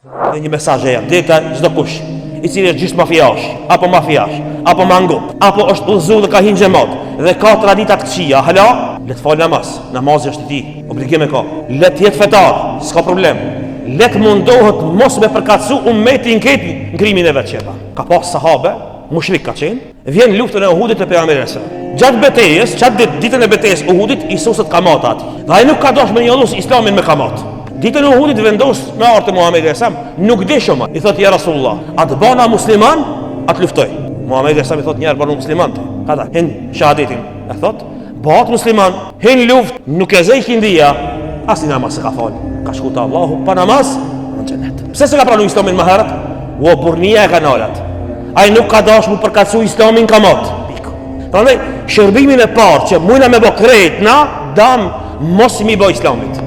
Dhe një mesazh jam, deta çdo kush i cili është gjysmë mafiash, apo mangup, apo është udhëzuar dhe ka hyrë xhamat dhe ka tradita të këqija, hala, le të fal namaz. Namazi është i tij, obligim e ka. Le të jetë fetar, s'ka problem. Le të mundohet mos me përkatësu ummetin këtë ngrimin e vet çepa. Ka pas sahabe, mushrik ka qenë, vjen luftën e Uhudit te pejgamberi sa. Gjatë betejës, ditën e betejës Uhudit, Isuset kamat aty. Dhe ai nuk ka dashur me njëllus islamin me kamat. Ditën e Uhudit vendos me ardhë Muhamedi sallallahu alaihi wasallam, nuk di shumë. I thotë ja Rasulullah, a të bëna musliman, a të luftoj. Muhamedi sallallahu alaihi wasallam i thotë njerë bëna musliman ti. Kada, hin shahadetin. E thotë, bëhat musliman, hin luft, nuk e zej kindia, asnjë namaz se ka fal. Ka shku te Allahu pa namaz në xhenet. Pse se ka pranuar islamin më herët? U burnia e kanalat. Ai nuk ka dashur mu përkatësu islamin kamat. Prandaj shërbimin e parë që mujna me bë krejt na dam mos mi bë islamit.